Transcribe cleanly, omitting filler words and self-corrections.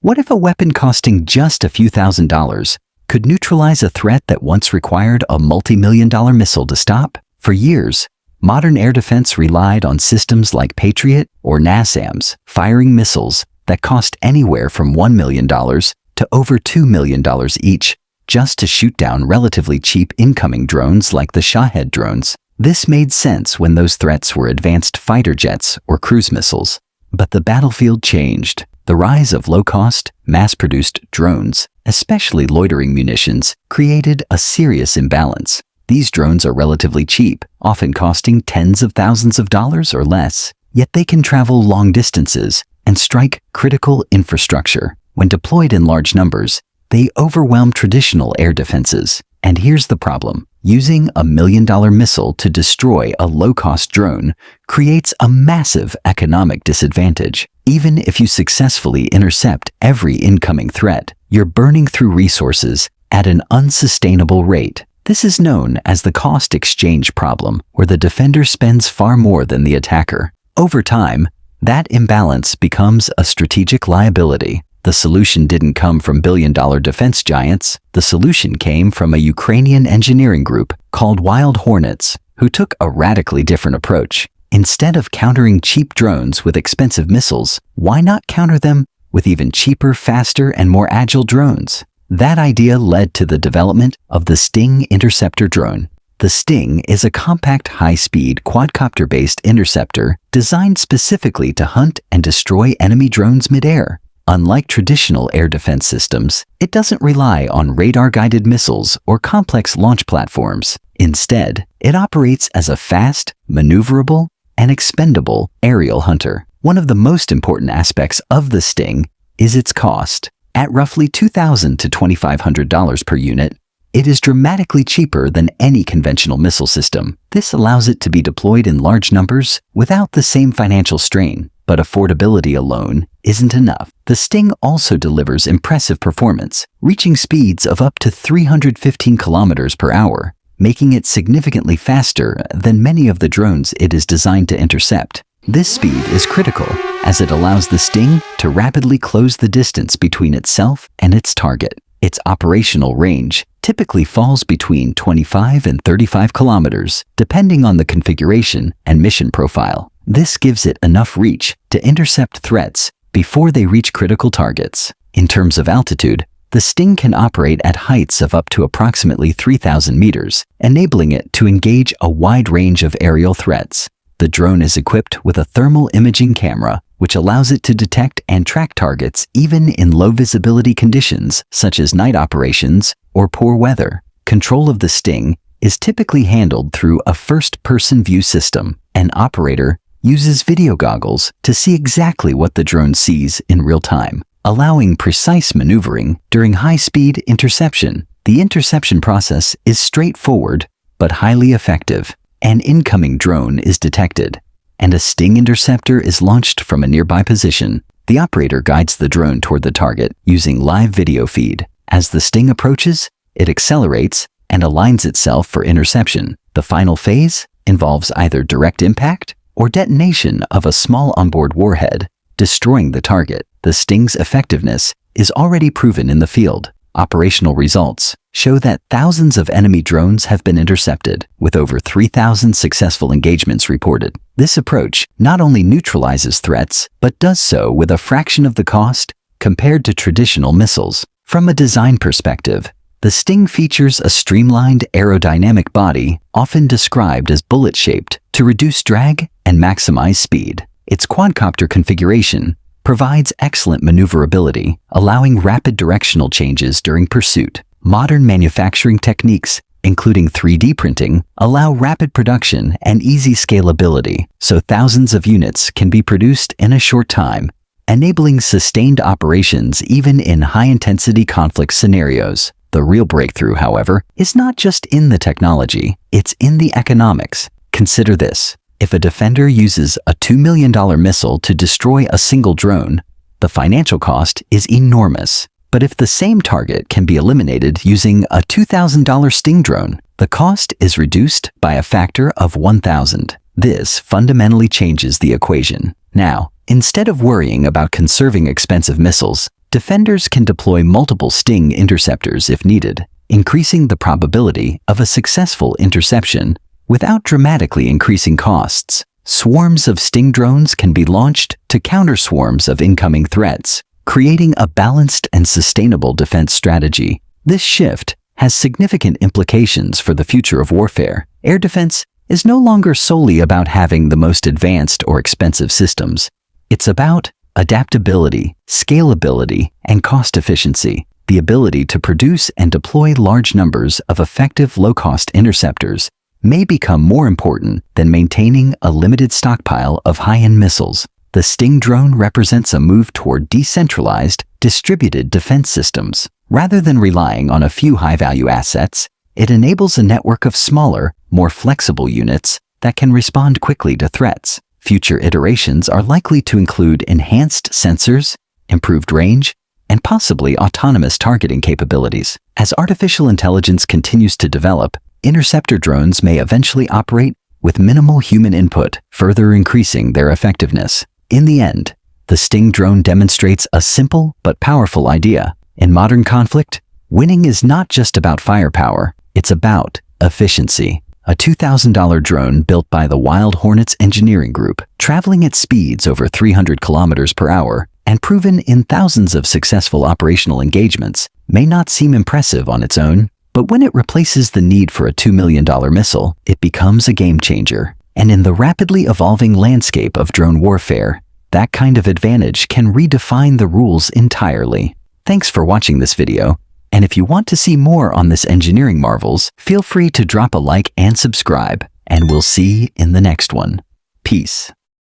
What if a weapon costing just a few $1,000s could neutralize a threat that once required a multi-million-dollar missile to stop? For years, modern air defense relied on systems like Patriot or NASAMS, firing missiles that cost anywhere from $1 million to over $2 million each, just to shoot down relatively cheap incoming drones like the Shahed drones. This made sense when those threats were advanced fighter jets or cruise missiles. But the battlefield changed. The rise of low-cost, mass-produced drones, especially loitering munitions, created a serious imbalance. These drones are relatively cheap, often costing tens of thousands of dollars or less, yet they can travel long distances and strike critical infrastructure. When deployed in large numbers, they overwhelm traditional air defenses. And here's the problem. Using a $1 million missile to destroy a low-cost drone creates a massive economic disadvantage. Even if you successfully intercept every incoming threat, you're burning through resources at an unsustainable rate. This is known as the cost exchange problem, where the defender spends far more than the attacker. Over time, that imbalance becomes a strategic liability. The solution didn't come from billion-dollar defense giants. The solution came from a Ukrainian engineering group called Wild Hornets, who took a radically different approach. Instead of countering cheap drones with expensive missiles, why not counter them with even cheaper, faster, and more agile drones? That idea led to the development of the Sting interceptor drone. The Sting is a compact, high-speed, quadcopter-based interceptor designed specifically to hunt and destroy enemy drones mid-air. Unlike traditional air defense systems, it doesn't rely on radar-guided missiles or complex launch platforms. Instead, it operates as a fast, maneuverable, and expendable aerial hunter. One of the most important aspects of the Sting is its cost. At roughly $2,000 to $2,500 per unit, it is dramatically cheaper than any conventional missile system. This allows it to be deployed in large numbers without the same financial strain. But affordability alone isn't enough. The Sting also delivers impressive performance, reaching speeds of up to 315 kilometers per hour, making it significantly faster than many of the drones it is designed to intercept. This speed is critical, as it allows the Sting to rapidly close the distance between itself and its target. Its operational range typically falls between 25 and 35 kilometers, depending on the configuration and mission profile. This gives it enough reach to intercept threats before they reach critical targets. In terms of altitude, the Sting can operate at heights of up to approximately 3,000 meters, enabling it to engage a wide range of aerial threats. The drone is equipped with a thermal imaging camera, which allows it to detect and track targets even in low-visibility conditions such as night operations or poor weather. Control of the Sting is typically handled through a first-person view system. An operator uses video goggles to see exactly what the drone sees in real time, allowing precise maneuvering during high-speed interception. The interception process is straightforward but highly effective. An incoming drone is detected, and a Sting interceptor is launched from a nearby position. The operator guides the drone toward the target using live video feed. As the Sting approaches, it accelerates and aligns itself for interception. The final phase involves either direct impact or detonation of a small onboard warhead, destroying the target. The Sting's effectiveness is already proven in the field. Operational results show that thousands of enemy drones have been intercepted, with over 3,000 successful engagements reported. This approach not only neutralizes threats, but does so with a fraction of the cost compared to traditional missiles. From a design perspective, the Sting features a streamlined aerodynamic body, often described as bullet-shaped, to reduce drag and maximize speed. Its quadcopter configuration provides excellent maneuverability, allowing rapid directional changes during pursuit. Modern manufacturing techniques, including 3D printing, allow rapid production and easy scalability, so thousands of units can be produced in a short time, enabling sustained operations even in high-intensity conflict scenarios. The real breakthrough, however, is not just in the technology, it's in the economics. Consider this. If a defender uses a $2 million missile to destroy a single drone, the financial cost is enormous. But if the same target can be eliminated using a $2,000 Sting drone, the cost is reduced by a factor of 1,000. This fundamentally changes the equation. Now, instead of worrying about conserving expensive missiles, Defenders can deploy multiple Sting interceptors if needed, increasing the probability of a successful interception without dramatically increasing costs. Swarms of Sting drones can be launched to counter swarms of incoming threats, creating a balanced and sustainable defense strategy. This shift has significant implications for the future of warfare. Air defense is no longer solely about having the most advanced or expensive systems. It's about adaptability, scalability, and cost efficiency. The ability to produce and deploy large numbers of effective low-cost interceptors may become more important than maintaining a limited stockpile of high-end missiles. The Sting drone represents a move toward decentralized, distributed defense systems. Rather than relying on a few high-value assets, it enables a network of smaller, more flexible units that can respond quickly to threats. Future iterations are likely to include enhanced sensors, improved range, and possibly autonomous targeting capabilities. As artificial intelligence continues to develop, interceptor drones may eventually operate with minimal human input, further increasing their effectiveness. In the end, the Sting drone demonstrates a simple but powerful idea. In modern conflict, winning is not just about firepower, it's about efficiency. A $2,000 drone built by the Wild Hornets engineering group, traveling at speeds over 300 kilometers per hour and proven in thousands of successful operational engagements, may not seem impressive on its own, but when it replaces the need for a $2 million missile, it becomes a game changer. And in the rapidly evolving landscape of drone warfare, that kind of advantage can redefine the rules entirely. Thanks for watching this video, and if you want to see more on this engineering marvels, feel free to drop a like and subscribe, and we'll see you in the next one. Peace.